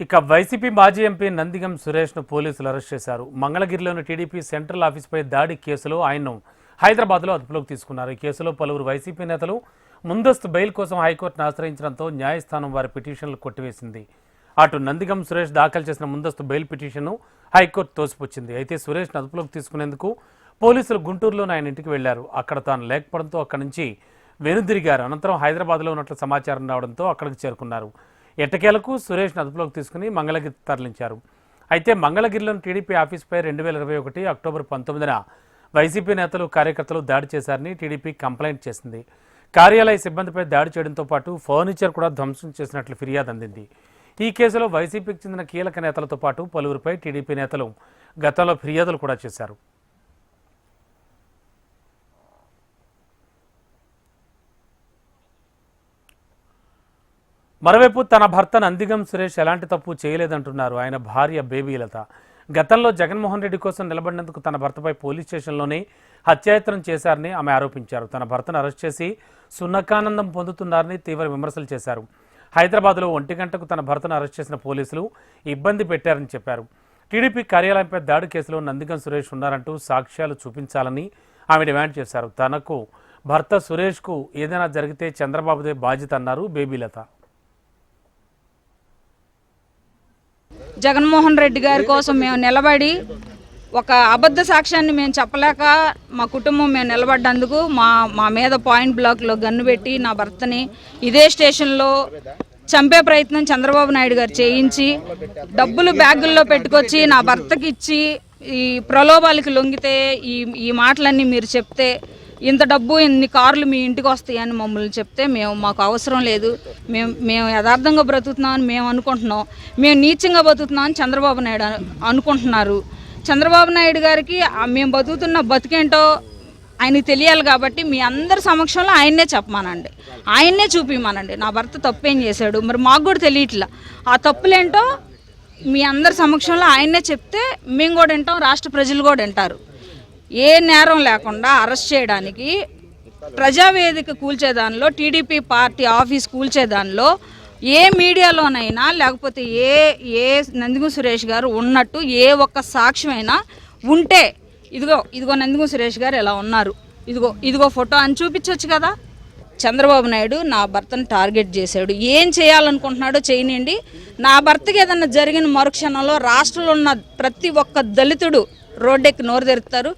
ఇక వైసీపీ మాజీ ఎంపీ నందిగం సురేష్ను పోలీసులు అరెస్ట్ చేశారు. మంగళగిరిలోని టీడీపీ సెంట్రల్ ఆఫీస్పై దాడి కేసులో ఆయన్ను హైదరాబాద్లో అదుపులోకి తీసుకున్నారు. ఈ కేసులో పలువురు వైసీపీ నేతలు ముందస్తు బెయిల్ కోసం హైకోర్టును ఆశ్రయించడంతో న్యాయస్థానం వారి పిటిషన్లు కొట్టివేసింది. అటు నందిగం సురేష్ దాఖలు చేసిన ముందస్తు బెయిల్ పిటిషన్ను హైకోర్టు తోసిపుచ్చింది. అయితే సురేష్ను అదుపులోకి తీసుకునేందుకు పోలీసులు గుంటూరులోని ఆయన ఇంటికి వెళ్లారు. అక్కడ తాను లేకపోవడంతో అక్కడి నుంచి వెనుదిరిగారు. అనంతరం హైదరాబాద్లో ఉన్నట్లు సమాచారం రావడంతో అక్కడికి చేరుకున్నారు. ఎట్టకేలకు సురేష్ను అదుపులోకి తీసుకుని మంగళగిరి తరలించారు. అయితే మంగళగిరిలోని టీడీపీ ఆఫీస్పై 2021 అక్టోబర్ 19న వైసీపీ నేతలు కార్యకర్తలు దాడి చేశారని టీడీపీ కంప్లైంట్ చేసింది. కార్యాలయ సిబ్బందిపై దాడి చేయడంతో పాటు ఫర్నిచర్ కూడా ధ్వంసం చేసినట్లు ఫిర్యాదు అందింది. ఈ కేసులో వైసీపీకి చెందిన కీలక నేతలతో పాటు పలువురిపై టీడీపీ నేతలు గతంలో ఫిర్యాదులు కూడా చేశారు. మరోవైపు తన భర్త నందిగం సురేష్ ఎలాంటి తప్పు చేయలేదంటున్నారు ఆయన భార్య బేబీలత. గతంలో జగన్మోహన్ రెడ్డి కోసం నిలబడినందుకు తన భర్తపై పోలీస్ స్టేషన్లోనే హత్యాయత్నం చేశారని ఆమె ఆరోపించారు. తన భర్తను అరెస్ట్ చేసి సున్నకానందం పొందుతున్నారని తీవ్ర విమర్శలు చేశారు. హైదరాబాద్లో 1 గంటకు తన భర్తను అరెస్ట్ చేసిన పోలీసులు ఇబ్బంది పెట్టారని చెప్పారు. టీడీపీ కార్యాలయంపై దాడి కేసులో నందిగం సురేష్ ఉన్నారంటూ సాక్ష్యాలు చూపించాలని ఆమె డిమాండ్ చేశారు. తనకు భర్త సురేష్కు ఏదైనా జరిగితే చంద్రబాబుదే బాధ్యత అన్నారు బేబీలత. జగన్మోహన్ రెడ్డి గారి కోసం మేము నిలబడి ఒక అబద్ధ సాక్ష్యాన్ని మేము చెప్పలేక మా కుటుంబం మేము నిలబడ్డందుకు మా మీద పాయింట్ బ్లాక్లో గన్ను పెట్టి నా భర్తని ఇదే స్టేషన్లో చంపే ప్రయత్నం చంద్రబాబు నాయుడు గారు చేయించి డబ్బులు బ్యాగుల్లో పెట్టుకొచ్చి నా భర్తకి ఇచ్చి ఈ ప్రలోభాలకి లొంగితే ఈ మాటలన్నీ మీరు చెప్తే ఇంత డబ్బు ఇన్ని కార్లు మీ ఇంటికి వస్తాయని మమ్మల్ని చెప్తే మాకు అవసరం లేదు, మేము యథార్థంగా బ్రతుకుతున్నామని మేము అనుకుంటున్నాం, మేము నీచంగా బతుకుతున్నామని చంద్రబాబు నాయుడు అనుకుంటున్నారు. చంద్రబాబు నాయుడు గారికి మేము బతుకుతున్న బతికేంటో ఆయనకి తెలియాలి కాబట్టి మీ అందరి సమక్షంలో ఆయన్నే చెప్పమానండి, ఆయన్నే చూపిమానండి నా భర్త తప్పేం చేశాడు, మరి మాకు కూడా తెలియట్లా ఆ తప్పులేంటో మీ అందరి సమక్షంలో ఆయన్నే చెప్తే మేము కూడా వింటాం, రాష్ట్ర ప్రజలు కూడా వింటారు. ఏ నేరం లేకుండా అరెస్ట్ చేయడానికి ప్రజావేదిక కూల్చేదానిలో టీడీపీ పార్టీ ఆఫీస్ కూల్చేదానిలో ఏ మీడియాలోనైనా లేకపోతే ఏ నందిగం సురేష్ గారు ఉన్నట్టు ఏ ఒక్క సాక్ష్యమైనా ఉంటే ఇదిగో నందిగం సురేష్ గారు ఎలా ఉన్నారు, ఇదిగో ఫోటో అని చూపించవచ్చు కదా. చంద్రబాబు నాయుడు నా భర్తను టార్గెట్ చేశాడు, ఏం చేయాలనుకుంటున్నాడో చేయనండి. నా భర్తకి ఏదన్నా జరిగిన మరుక్షణంలో రాష్ట్రంలో ఉన్న ప్రతి ఒక్క దళితుడు రోడ్డెక్కి నోరు తెరుస్తారు.